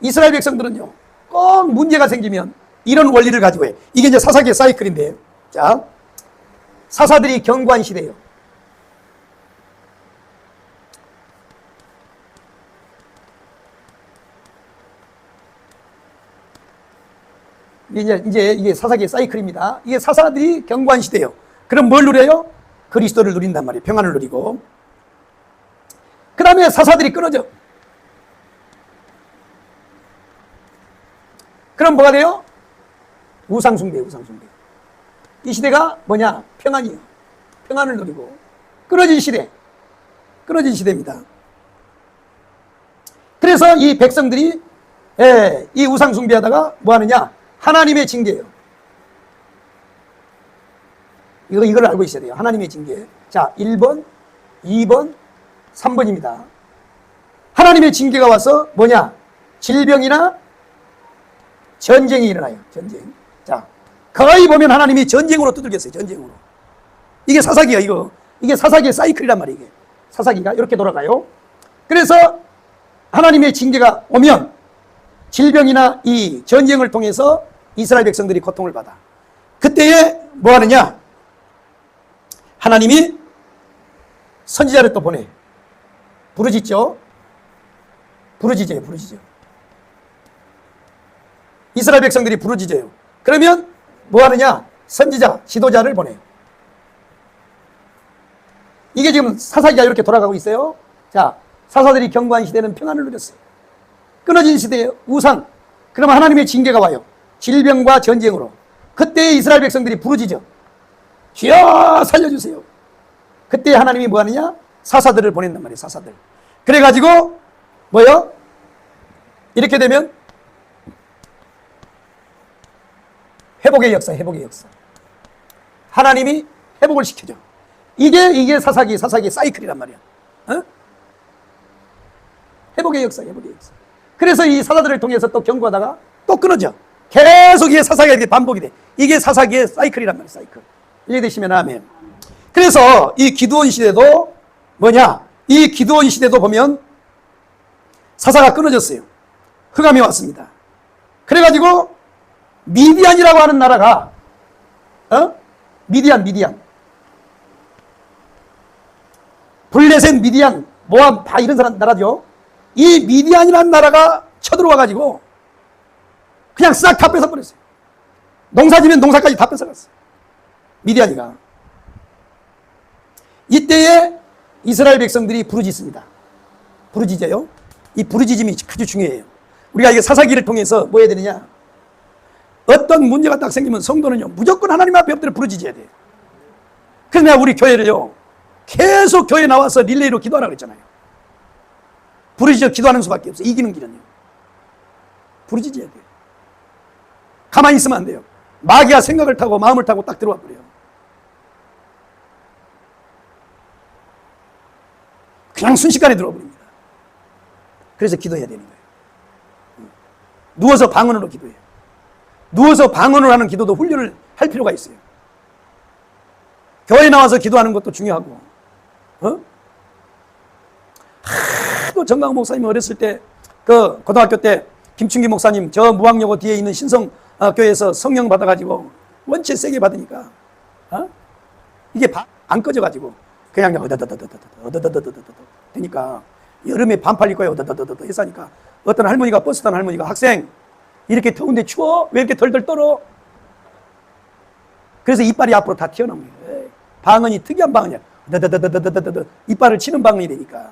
이스라엘 백성들은요, 꼭 문제가 생기면 이런 원리를 가지고 해. 이게 이제 사사기의 사이클인데, 자, 사사들이 경고한 시대예요. 이제 이게 사사기의 사이클입니다. 이게 사사들이 경고한 시대예요. 그럼 뭘 누려요? 그리스도를 누린단 말이에요. 평안을 누리고. 그 다음에 사사들이 끊어져. 그럼 뭐가 돼요? 우상숭배, 우상숭배. 이 시대가 뭐냐? 평안이에요. 평안을 누리고. 끊어진 시대. 끊어진 시대입니다. 그래서 이 백성들이 이 우상숭배하다가 뭐 하느냐? 하나님의 징계예요. 이걸 알고 있어야 돼요. 하나님의 징계. 자, 1번, 2번, 3번입니다. 하나님의 징계가 와서 뭐냐? 질병이나 전쟁이 일어나요. 전쟁. 자, 거의 보면 하나님이 전쟁으로 두들겼어요. 전쟁으로. 이게 사사기야, 이거. 이게 사사기의 사이클이란 말이에요. 이게. 사사기가 이렇게 돌아가요. 그래서 하나님의 징계가 오면 질병이나 이 전쟁을 통해서 이스라엘 백성들이 고통을 받아. 그때에 뭐 하느냐? 하나님이 선지자를 또 보내. 부르짖죠. 부르짖어요. 부르짖어요. 이스라엘 백성들이 부르짖어요. 그러면 뭐 하느냐? 선지자, 지도자를 보내요. 이게 지금 사사기가 이렇게 돌아가고 있어요. 자, 사사들이 경고한 시대는 평안을 누렸어요. 끊어진 시대에 우상. 그러면 하나님의 징계가 와요. 질병과 전쟁으로. 그때 이스라엘 백성들이 부르짖어. 주여 살려주세요. 그때 하나님이 뭐 하느냐? 사사들을 보낸단 말이에요. 사사들. 그래가지고 뭐요? 이렇게 되면 회복의 역사, 회복의 역사. 하나님이 회복을 시켜줘. 이게 사사기의 사이클이란 말이야. 어? 회복의 역사, 회복의 역사. 그래서 이 사사들을 통해서 또 경고하다가 또 끊어져. 계속 이게 사사기가 이렇게 반복이 돼. 이게 사사기의 사이클이란 말이야, 사이클. 이해되시면 아멘. 그래서 이 기드온 시대도 뭐냐? 이 기드온 시대도 보면 사사가 끊어졌어요. 흑암이 왔습니다. 그래가지고 미디안이라고 하는 나라가 미디안 블레셋, 미디안, 모압 다 이런 사람 나라죠. 이 미디안이라는 나라가 쳐들어와가지고 그냥 싹 다 뺏어버렸어요. 농사지면 농사까지 다 뺏어갔어요. 미디안이가. 이때에 이스라엘 백성들이 부르짖습니다. 부르짖어요. 이 부르짖음이 아주 중요해요. 우리가 이게 사사기를 통해서 뭐 해야 되느냐? 어떤 문제가 딱 생기면 성도는요, 무조건 하나님 앞에 엎드려 부르짖어야 돼요. 그래서 내가 우리 교회를요, 계속 교회에 나와서 릴레이로 기도하라고 그랬잖아요. 부르짖어 기도하는 수밖에 없어요. 이기는 길은요. 부르짖어야 돼요. 가만히 있으면 안 돼요. 마귀가 생각을 타고 마음을 타고 딱 들어와 버려요. 그냥 순식간에 들어와 버립니다. 그래서 기도해야 되는 거예요. 누워서 방언으로 기도해요. 누워서 방언을 하는 기도도 훈련을 할 필요가 있어요. 교회에 나와서 기도하는 것도 중요하고, 하도 정강 목사님 어렸을 때, 그 고등학교 때 김충기 목사님 저 무학여고 뒤에 있는 신성 교회에서 성령 받아가지고 원체 세게 받으니까, 이게 안 꺼져가지고 그냥 어더더더더더더더더더더더더 되니까 여름에 반팔 입고 어더더더더더 해서 하니까 어떤 할머니가 버스 타는 할머니가 학생 이렇게 더운데 추워? 왜 이렇게 덜덜 떨어? 그래서 이빨이 앞으로 다 튀어나온 거예요. 방언이 특이한 방언이야. 더더더더더더더 이빨을 치는 방언이 되니까.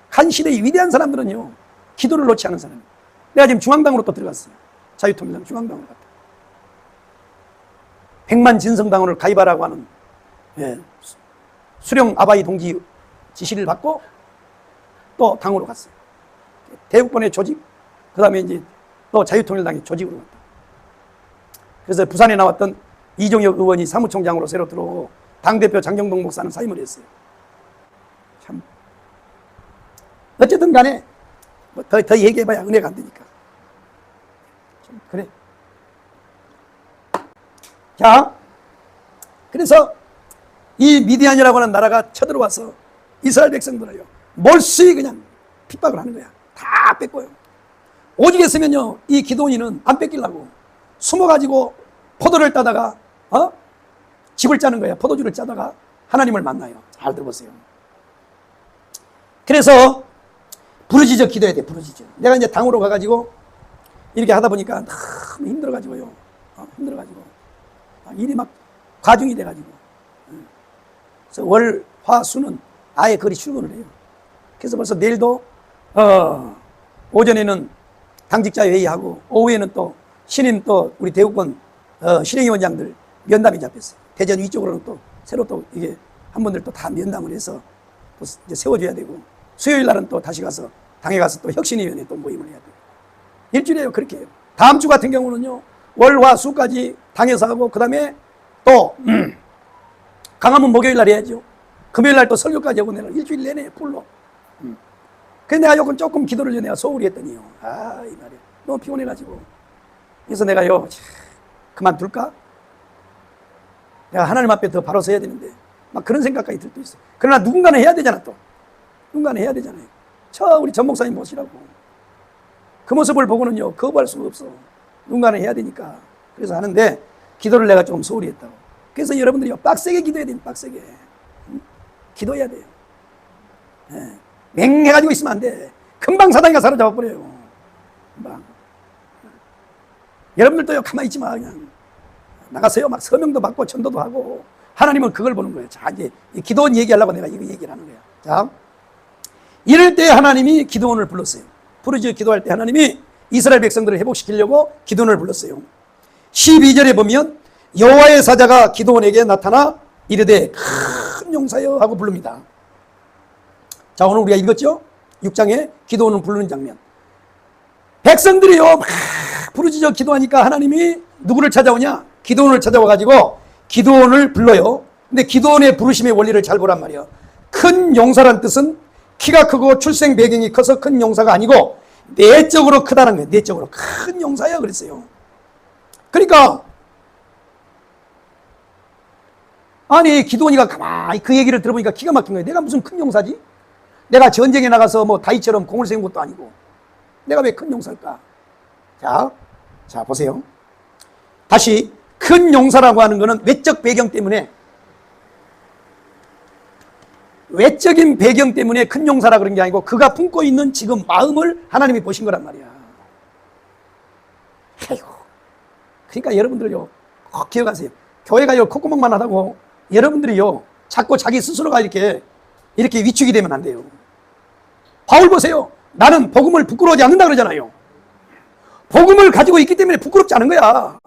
한 시대의 위대한 사람들은요, 기도를 놓지 않은 사람이에요. 내가 지금 중앙당으로 또 들어갔어요. 자유통일당 중앙당으로 갔다. 백만진성당원을 가입하라고 하는 수령 아바이 동지 지시를 받고 또 당으로 갔어요. 대국본의 조직, 그 다음에 이제 또 자유통일당의 조직으로 갔다. 그래서 부산에 나왔던 이종혁 의원이 사무총장으로 새로 들어오고 당대표 장경동 목사는 사임을 했어요. 참. 어쨌든 간에 뭐 더 얘기해봐야 은혜가 안 되니까. 그래. 자, 그래서 이 미디안이라고 하는 나라가 쳐들어와서 이스라엘 백성들을요, 몰수히 그냥 핍박을 하는 거야. 다 뺏고요. 오직 했으면요, 이 기도원이는 안 뺏기려고 숨어가지고 포도를 따다가 집을 짜는 거야. 포도주를 짜다가 하나님을 만나요. 잘 들어보세요. 그래서 부르짖어 기도해야 돼. 부르짖어. 내가 이제 당으로 가가지고 이렇게 하다 보니까 너무 힘들어가지고요. 힘들어가지고 일이 막 과중이 돼가지고, 그래서 월, 화, 수는 아예 거리 출근을 해요. 그래서 벌써 내일도 오전에는 당직자 회의하고 오후에는 또 신임 또 우리 대구권 실행위원장들 면담이 잡혔어요. 대전 위쪽으로는 또 새로 또 이게 한 분들 또 다 면담을 해서 또 이제 세워줘야 되고, 수요일 날은 또 다시 가서 당에 가서 또 혁신위원회 또 모임을 해야 돼요. 일주일에요. 그렇게 해요. 다음 주 같은 경우는요, 월, 화, 수까지 당에서 하고, 그 다음에 또 강화문 목요일 날 해야죠. 금요일 날 또 설교까지 하고 내는 일주일 내내 풀로. 그래서 내가 요건 조금 기도를 내가 소홀히 했더니요, 이 말이야, 너무 피곤해가지고, 그래서 내가요, 그만둘까? 내가 하나님 앞에 더 바로 서야 되는데 막 그런 생각까지 들 때 있어. 그러나 누군가는 해야 되잖아. 또 누군가는 해야 되잖아요. 우리 전 목사님 모시라고. 그 모습을 보고는요, 거부할 수가 없어. 누군가는 해야 되니까. 그래서 하는데 기도를 내가 조금 소홀히 했다고. 그래서 여러분들이 빡세게 기도해야 돼요. 빡세게 기도해야 돼요. 맹해가지고 있으면 안 돼. 금방 사단이가 사로잡아 버려요. 금방. 여러분들도요, 가만히 있지 마. 그냥 나가서요, 막 서명도 받고 전도도 하고. 하나님은 그걸 보는 거예요. 자, 이제 기도원 얘기하려고 내가 이거 얘기를 하는 거예요. 자, 이럴 때 하나님이 기도원을 불렀어요. 부르짖어 기도할 때 하나님이 이스라엘 백성들을 회복시키려고 기도원을 불렀어요. 12절에 보면 여호와의 사자가 기도원에게 나타나 이르되 큰 용사여 하고 부릅니다. 자, 오늘 우리가 읽었죠? 6장에 기도원을 부르는 장면. 백성들이요, 막 부르짖어 기도하니까 하나님이 누구를 찾아오냐? 기도원을 찾아와가지고 기도원을 불러요. 근데 기도원의 부르심의 원리를 잘 보란 말이에요. 큰 용사란 뜻은 키가 크고 출생 배경이 커서 큰 용사가 아니고 내적으로 크다는 거예요. 내적으로 큰 용사야 그랬어요. 그러니까 아니, 기도원이가 가만히 그 얘기를 들어보니까 기가 막힌 거예요. 내가 무슨 큰 용사지? 내가 전쟁에 나가서 뭐 다윗처럼 공을 세운 것도 아니고 내가 왜 큰 용사일까? 자 보세요. 다시, 큰 용사라고 하는 것은 외적 배경 때문에, 외적인 배경 때문에 큰 용사라 그런 게 아니고 그가 품고 있는 지금 마음을 하나님이 보신 거란 말이야. 아이고. 그러니까 여러분들요, 꼭 기억하세요. 교회가요, 콧구멍만 하다고 여러분들이요, 자꾸 자기 스스로가 이렇게 위축이 되면 안 돼요. 바울 보세요. 나는 복음을 부끄러워하지 않는다 그러잖아요. 복음을 가지고 있기 때문에 부끄럽지 않은 거야.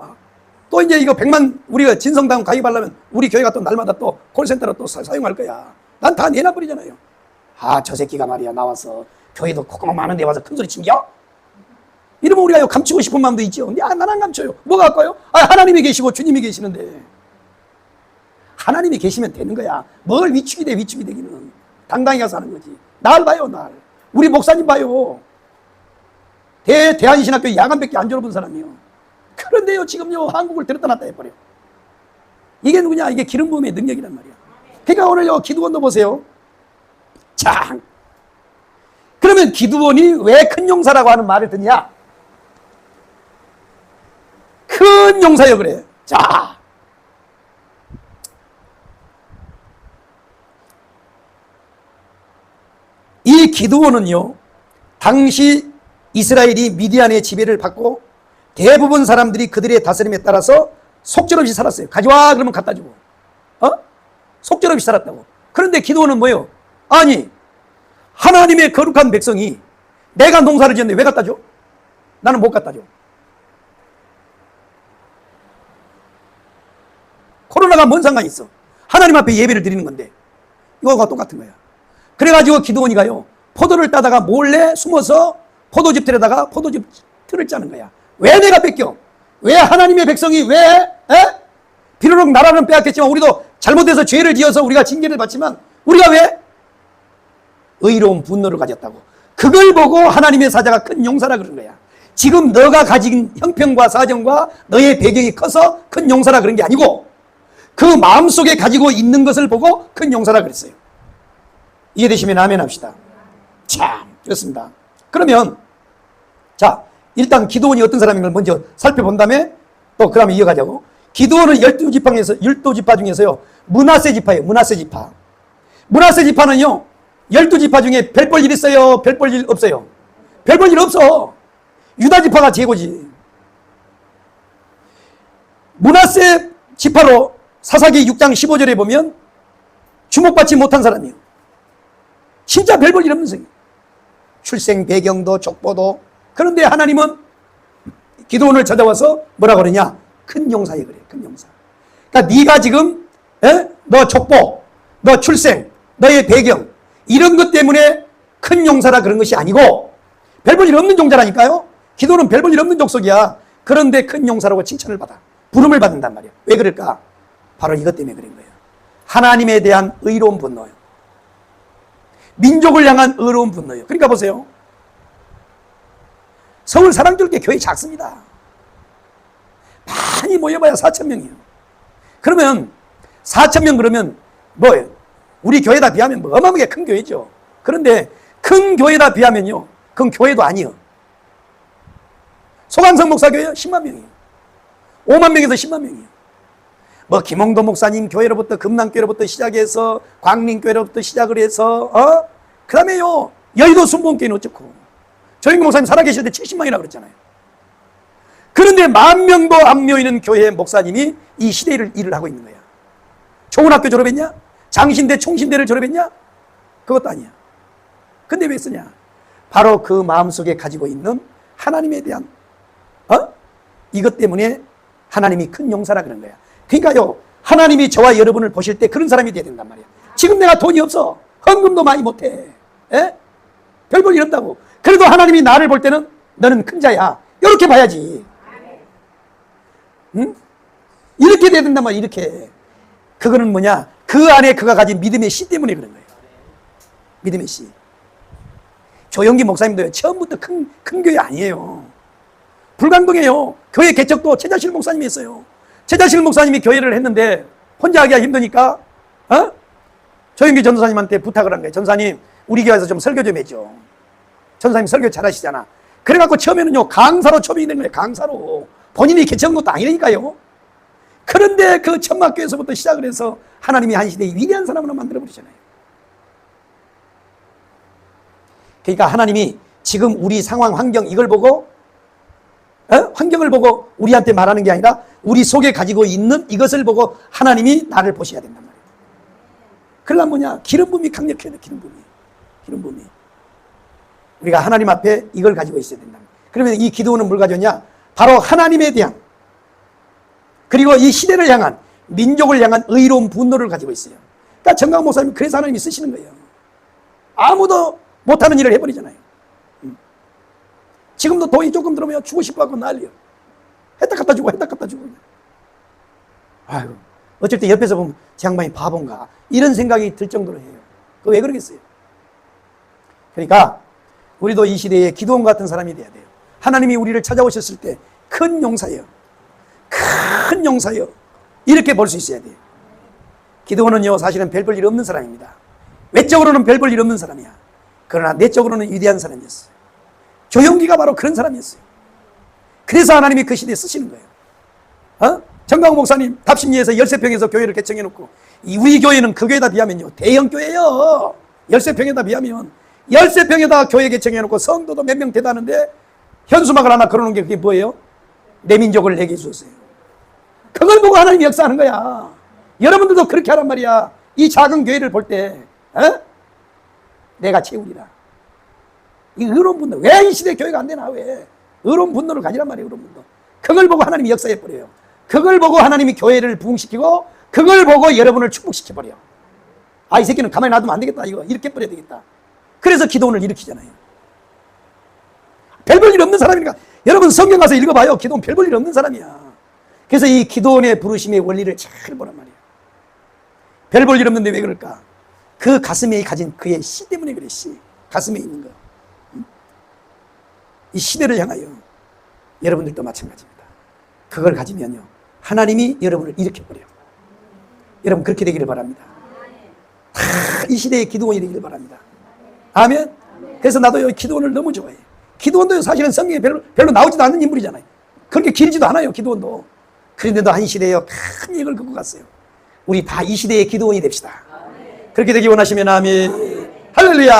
또 이제 이거 100만 우리가 진성당 가입하려면 우리 교회가 또 날마다 또 콜센터로 또 사용할 거야. 난 다 내놔버리잖아요. 저 새끼가 말이야 나와서 교회도 콧구멍 많은 데 와서 큰 소리 챙겨? 이러면 우리가 감추고 싶은 마음도 있죠. 근데 난 안 감춰요. 뭐가 할까요? 하나님이 계시고 주님이 계시는데. 하나님이 계시면 되는 거야. 뭘 위축이 돼, 위축이 되기는. 당당히 가서 하는 거지. 날 봐요, 날. 우리 목사님 봐요. 대한신학교 야간밖에 안 졸업한 사람이요. 그런데요, 지금요, 한국을 들었다 놨다 해버려. 이게 누구냐? 이게 기름 부음의 능력이란 말이야. 그러니까 오늘요, 기도원도 보세요. 자, 그러면 기도원이 왜 큰 용사라고 하는 말을 듣냐? 큰 용사여 그래. 자, 이 기드온은요, 당시 이스라엘이 미디안의 지배를 받고 대부분 사람들이 그들의 다스림에 따라서 속절없이 살았어요. 가져와 그러면 갖다 주고, 속절없이 살았다고. 그런데 기드온은 뭐예요? 아니, 하나님의 거룩한 백성이 내가 농사를 지었는데 왜 갖다 줘? 나는 못 갖다 줘. 코로나가 뭔 상관이 있어? 하나님 앞에 예배를 드리는 건데 이거가 똑같은 거야. 그래가지고 기드온이 가요, 포도를 따다가 몰래 숨어서 포도즙 틀에다가 포도즙 틀을 짜는 거야. 왜 내가 뺏겨? 왜 하나님의 백성이 왜? 비록 나라는 빼앗겼지만 우리도 잘못해서 죄를 지어서 우리가 징계를 받지만 우리가 왜? 의로운 분노를 가졌다고. 그걸 보고 하나님의 사자가 큰 용사라 그런 거야. 지금 너가 가진 형편과 사정과 너의 배경이 커서 큰 용사라 그런 게 아니고 그 마음속에 가지고 있는 것을 보고 큰 용사라 그랬어요. 이해되시면 아멘 합시다. 참, 그렇습니다. 그러면 자, 일단 기드온이 어떤 사람인 걸 먼저 살펴본 다음에 또 그 다음에 이어가자고. 기드온은 12지파 중에서요, 므낫세 지파예요. 므낫세 지파. 므낫세 지파는요, 12지파 중에 별 볼 일 있어요? 별 볼 일 없어요? 별 볼 일 없어. 유다 지파가 제고지. 므낫세 지파로 사사기 6장 15절에 보면 주목받지 못한 사람이에요. 진짜 별 볼 일 없는 성이에요. 출생 배경도 족보도. 그런데 하나님은 기드온을 찾아와서 뭐라 그러냐? 큰 용사에 그래. 큰 용사. 그러니까 네가 지금 너 족보, 너 출생, 너의 배경 이런 것 때문에 큰 용사라 그런 것이 아니고 별 볼 일 없는 종자라니까요. 기도는 별 볼 일 없는 족속이야. 그런데 큰 용사라고 칭찬을 받아. 부름을 받는단 말이야. 왜 그럴까? 바로 이것 때문에 그런 거예요. 하나님에 대한 의로운 분노요. 민족을 향한 의로운 분노요. 그러니까 보세요. 서울 사랑교회 교회 작습니다. 많이 모여봐야 4,000명이에요. 그러면 4,000명 그러면 뭐예요? 우리 교회다 비하면 뭐 어마어마하게 큰 교회죠. 그런데 큰 교회다 비하면요, 그건 교회도 아니에요. 소강성 목사교회요? 10만 명이에요. 5만 명에서 10만 명이에요. 뭐 김홍도 목사님 교회로부터 금남교회로부터 시작해서 광림교회로부터 시작을 해서 그 다음에요 여의도 순복음교회는 어쩌고 조영규 목사님 살아계실 때 70만이라고 그랬잖아요. 그런데 10,000명도 안 모이는 교회 목사님이 이 시대를 일을 하고 있는 거야. 좋은 학교 졸업했냐? 장신대 총신대를 졸업했냐? 그것도 아니야. 근데 왜 쓰냐? 바로 그 마음속에 가지고 있는 하나님에 대한 이것 때문에 하나님이 큰 용사라 그런 거야. 그러니까요, 하나님이 저와 여러분을 보실 때 그런 사람이 돼야 된단 말이야. 지금 내가 돈이 없어. 헌금도 많이 못해. 별 볼 일 없다고. 그래도 하나님이 나를 볼 때는 너는 큰 자야. 이렇게 봐야지. 응? 이렇게 돼야 된단 말이야. 이렇게. 그거는 뭐냐? 그 안에 그가 가진 믿음의 씨 때문에 그런 거예요. 믿음의 씨. 조영기 목사님도요, 처음부터 큰 교회 아니에요. 불광동에요. 교회 개척도 최자실 목사님이 했어요. 최자실 목사님이 교회를 했는데 혼자 하기가 힘드니까 조영기 전도사님한테 부탁을 한 거예요. 전사님, 우리 교회에서 좀 설교 좀 해줘. 전사님 설교 잘하시잖아. 그래갖고 처음에는요, 강사로 초빙이 된 거예요. 강사로. 본인이 개척한 것도 아니니까요. 그런데 그 천막교회에서부터 시작을 해서 하나님이 한 시대에 위대한 사람으로 만들어버리잖아요. 그러니까 하나님이 지금 우리 상황, 환경 이걸 보고 환경을 보고 우리한테 말하는 게 아니라 우리 속에 가지고 있는 이것을 보고 하나님이 나를 보셔야 된단 말이에요. 그러려면 뭐냐? 기름 부음이 강력해야 돼. 기름 부음이. 기름 부음이. 우리가 하나님 앞에 이걸 가지고 있어야 된다. 그러면 이 기도는 뭘 가졌냐? 바로 하나님에 대한, 그리고 이 시대를 향한, 민족을 향한 의로운 분노를 가지고 있어요. 그러니까 정강 목사님, 그래서 하나님이 쓰시는 거예요. 아무도 못하는 일을 해버리잖아요. 지금도 돈이 조금 들어오면 주고 싶어 하고 난리야. 했다 갖다 주고, 했다 갖다 주고. 아이고, 어쩔 때 옆에서 보면 저 양반이 바본가 이런 생각이 들 정도로 해요. 그거 왜 그러겠어요? 그러니까 우리도 이 시대에 기도원 같은 사람이 돼야 돼요. 하나님이 우리를 찾아오셨을 때 큰 용사예요. 큰 용사예요. 이렇게 볼 수 있어야 돼요. 기도원은요, 사실은 별 볼 일 없는 사람입니다. 외적으로는 별 볼 일 없는 사람이야. 그러나 내적으로는 위대한 사람이었어요. 조용기가 바로 그런 사람이었어요. 그래서 하나님이 그 시대에 쓰시는 거예요. 정강 목사님 답심리에서 13평에서 교회를 개청해놓고, 우리 교회는 그 교회다 비하면요, 대형 교회예요. 13평에다 비하면 13평에다 교회 개청해놓고 성도도 몇 명 되다는데 현수막을 하나 걸어놓은 게 그게 뭐예요? 내 민족을 내게 주었어요. 그걸 보고 하나님이 역사하는 거야. 여러분들도 그렇게 하란 말이야. 이 작은 교회를 볼 때 내가 채우리라. 이 의로운 분노. 왜 이 시대 교회가 안 되나? 왜? 의로운 분노를 가지란 말이에요. 의로운 분노. 그걸 보고 하나님이 역사해버려요. 그걸 보고 하나님이 교회를 부흥시키고, 그걸 보고 여러분을 축복시켜버려. 아, 이 새끼는 가만히 놔두면 안 되겠다. 이거 이렇게 버려야 되겠다. 그래서 기도원을 일으키잖아요. 별 볼 일 없는 사람이니까. 여러분 성경 가서 읽어봐요. 기도원 별 볼 일 없는 사람이야. 그래서 이 기도원의 부르심의 원리를 잘 보란 말이에요. 별 볼 일 없는데 왜 그럴까? 그 가슴에 가진 그의 씨 때문에 그래. 씨. 가슴에 있는 거. 이 시대를 향하여 여러분들도 마찬가지입니다. 그걸 가지면요, 하나님이 여러분을 일으켜버려요. 여러분 그렇게 되기를 바랍니다. 이 시대의 기도원이 되기를 바랍니다. 아멘. 그래서 나도 이 기도원을 너무 좋아해. 기도원도 사실은 성경에 별로 나오지도 않는 인물이잖아요. 그렇게 길지도 않아요, 기도원도. 그런데도 한 시대에 큰 일을 긋고 갔어요. 우리 다 이 시대의 기도원이 됩시다. 그렇게 되기 원하시면 아멘. 할렐루야.